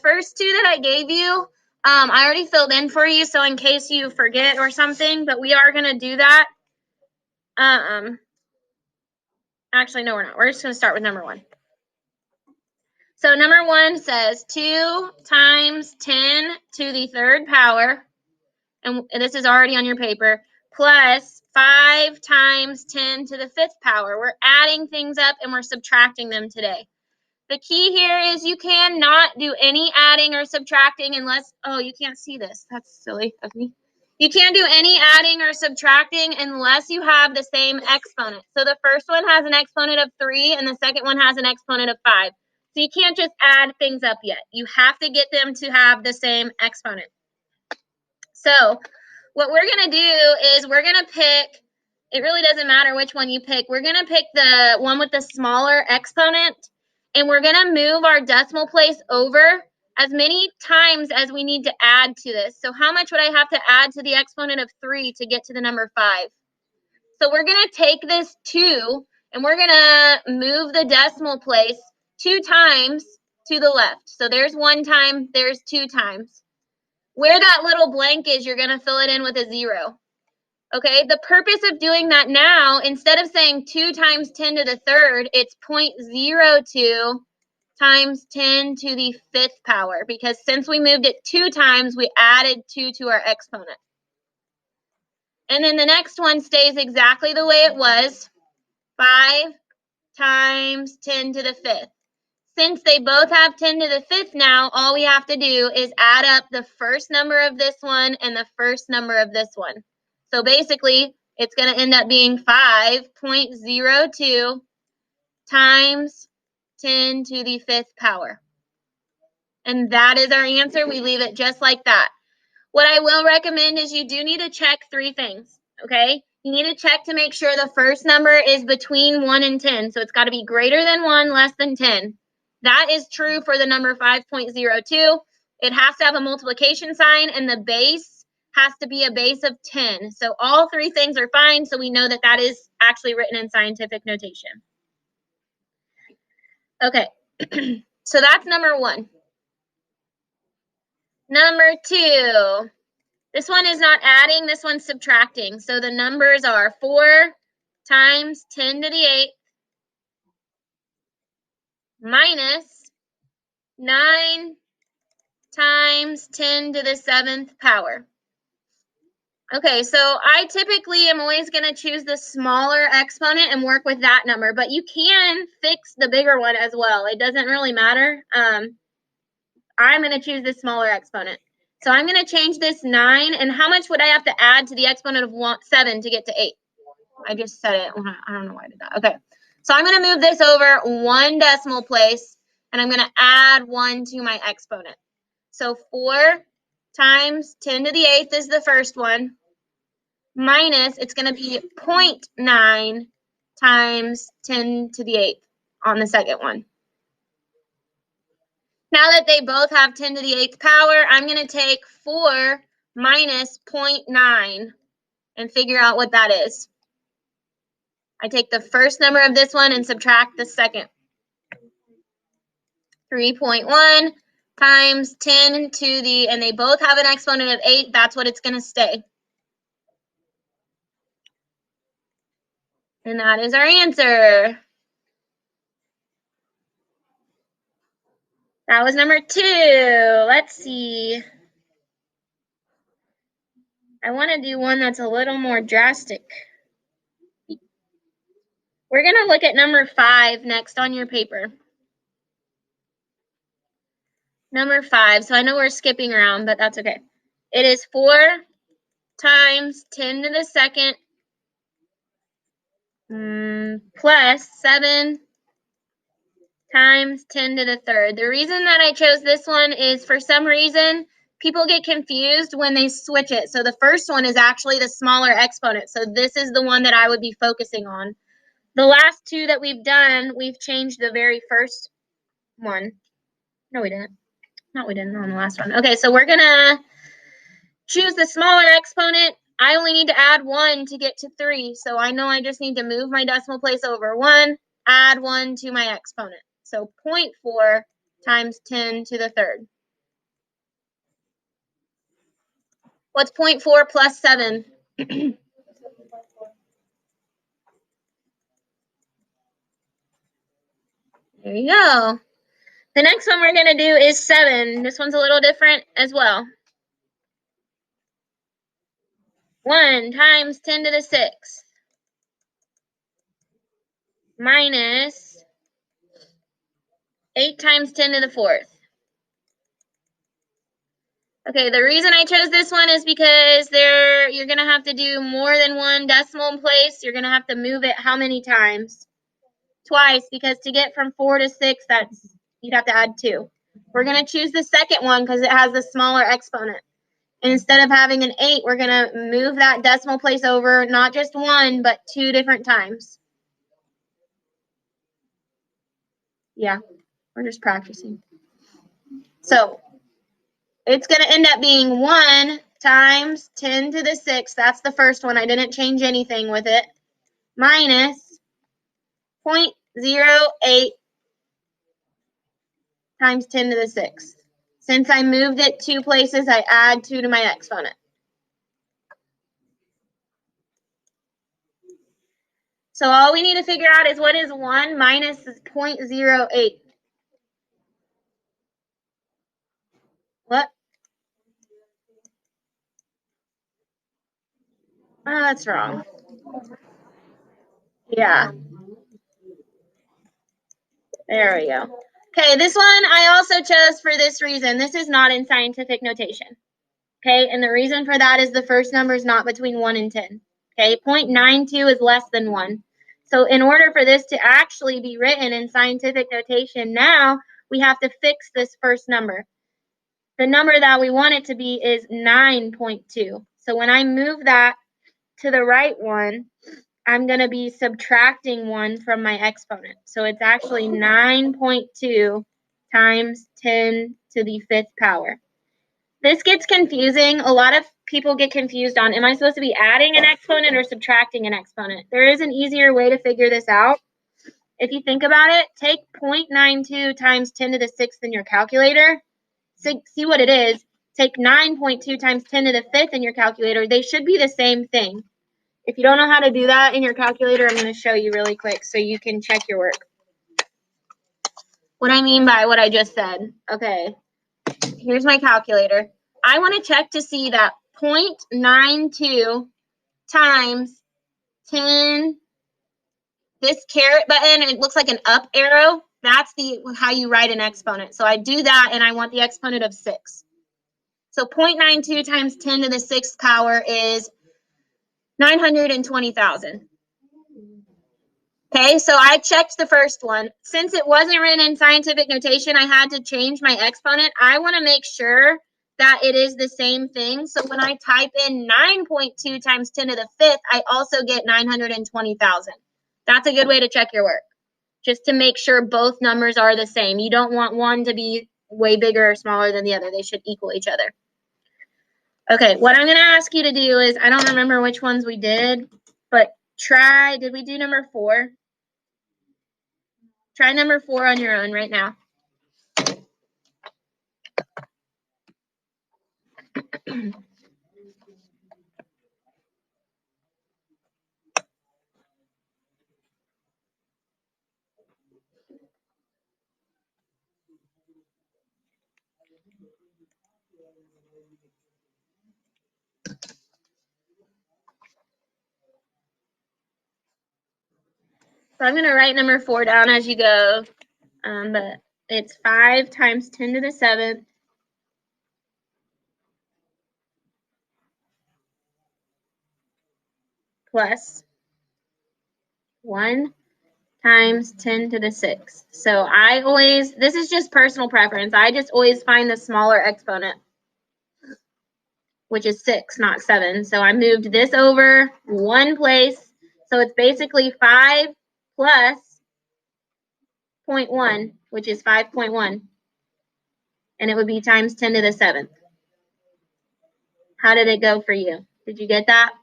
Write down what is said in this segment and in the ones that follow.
first two that I gave you, I already filled in for you, so in case you forget or something, but we are going to do that. Actually, no, we're not. We're just going to start with number 1. So number 1 says 2 times 10 to the 3rd power, and this is already on your paper, plus 5 times 10 to the 5th power. We're adding things up and we're subtracting them today. The key here is you cannot do any adding or subtracting unless, oh, you can't see this. That's silly of me. You can't do any adding or subtracting unless you have the same exponent. So the first one has an exponent of 3 and the second one has an exponent of 5. So you can't just add things up yet. You have to get them to have the same exponent. So what we're going to do is we're going to pick, it really doesn't matter which one you pick. We're going to pick the one with the smaller exponent, and we're going to move our decimal place over as many times as we need to add to this. So how much would I have to add to the exponent of 3 to get to the number 5? So we're going to take this 2, and we're going to move the decimal place 2 times to the left. So there's 1 time, there's 2 times. Where that little blank is, you're going to fill it in with a 0. Okay, the purpose of doing that now, instead of saying 2 times 10 to the 3rd, it's 0.02 times 10 to the 5th power, because since we moved it 2 times, we added 2 to our exponent. And then the next one stays exactly the way it was, 5 times 10 to the 5th. Since they both have 10 to the 5th now, all we have to do is add up the first number of this one and the first number of this one. So basically, it's going to end up being 5.02 times 10 to the 5th power. And that is our answer. We leave it just like that. What I will recommend is you do need to check 3 things, okay? You need to check to make sure the first number is between 1 and 10. So it's got to be greater than 1, less than 10. That is true for the number 5.02. It has to have a multiplication sign, and the base has to be a base of 10. So all 3 things are fine, so we know that that is actually written in scientific notation. Okay, so that's number 1. Number 2. This one is not adding, this one's subtracting. So the numbers are 4 times 10 to the 8th minus 9 times 10 to the 7th power. Okay, so I typically am always going to choose the smaller exponent and work with that number, but you can fix the bigger one as well. It doesn't really matter. I'm going to choose the smaller exponent. So I'm going to change this 9, and how much would I have to add to the exponent of 7 to get to 8? I just said it. I don't know why I did that. Okay, so I'm going to move this over 1 decimal place, and I'm going to add 1 to my exponent. So 4 times 10 to the 8th is the first one, minus, it's going to be 0.9 times 10 to the 8th on the second one. Now that they both have 10 to the 8th power, I'm going to take 4 minus 0.9 and figure out what that is. I take the first number of this one and subtract the second. 3.1 times 10 to the, and they both have an exponent of 8, that's what it's going to stay. And that is our answer. That was number 2. Let's see. I want to do one that's a little more drastic. We're going to look at number 5 next on your paper. Number 5. So I know we're skipping around, but that's okay. It is 4 times 10 to the 2nd plus 7 times 10 to the 3rd. The reason that I chose this one is for some reason people get confused when they switch it. So the first one is actually the smaller exponent. So this is the one that I would be focusing on. The last 2 that we've done, we've changed the very first one. No, we didn't. No, we didn't on the last one. Okay, so we're going to choose the smaller exponent. I only need to add 1 to get to 3. So I know I just need to move my decimal place over 1, add 1 to my exponent. So 0.4 times 10 to the 3rd. What's 0.4 plus 7? There you go. The next one we're going to do is 7. This one's a little different as well. 1 times 10 to the 6th minus 8 times 10 to the 4th. Okay, the reason I chose this one is because you're going to have to do more than one decimal place. You're going to have to move it how many times? Twice, because to get from 4 to 6, you'd have to add 2. We're going to choose the second one because it has the smaller exponent. Instead of having an 8, we're going to move that decimal place over, not just one, but 2 different times. Yeah, we're just practicing. So it's going to end up being 1 times 10 to the 6th. That's the first one. I didn't change anything with it. Minus 0.08 times 10 to the 6th. Since I moved it 2 places, I add 2 to my exponent. So all we need to figure out is what is 1 minus 0.08. What? Oh, that's wrong. Yeah. There we go. Okay, this one I also chose for this reason. This is not in scientific notation. Okay, and the reason for that is the first number is not between 1 and 10. Okay, 0.92 is less than 1. So in order for this to actually be written in scientific notation now, we have to fix this first number. The number that we want it to be is 9.2. So when I move that to the right one, I'm going to be subtracting 1 from my exponent. So it's actually 9.2 times 10 to the 5th power. This gets confusing. A lot of people get confused on, am I supposed to be adding an exponent or subtracting an exponent? There is an easier way to figure this out. If you think about it, take 0.92 times 10 to the 6th in your calculator. See what it is. Take 9.2 times 10 to the 5th in your calculator. They should be the same thing. If you don't know how to do that in your calculator, I'm going to show you really quick so you can check your work. What I mean by what I just said. Okay, here's my calculator. I want to check to see that 0.92 times 10, this caret button, it looks like an up arrow. That's how you write an exponent. So I do that, and I want the exponent of 6. So 0.92 times 10 to the 6th power is 920,000. Okay, so I checked the first one. Since it wasn't written in scientific notation, I had to change my exponent. I want to make sure that it is the same thing. So when I type in 9.2 times 10 to the 5th, I also get 920,000. That's a good way to check your work, just to make sure both numbers are the same. You don't want one to be way bigger or smaller than the other. They should equal each other. Okay, what I'm going to ask you to do is, I don't remember which ones we did, but did we do number 4? Try number 4 on your own right now. So I'm going to write number 4 down as you go, but it's 5 times 10 to the 7th plus 1 times 10 to the 6th. So this is just personal preference. I just always find the smaller exponent, which is 6, not 7. So I moved this over 1 place. So it's basically 5 plus 0.1, which is 5.1. And it would be times 10 to the 7th. How did it go for you? Did you get that?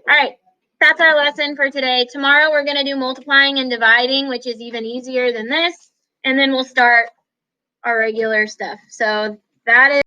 All right, that's our lesson for today. Tomorrow we're going to do multiplying and dividing, which is even easier than this. And then we'll start our regular stuff. So that is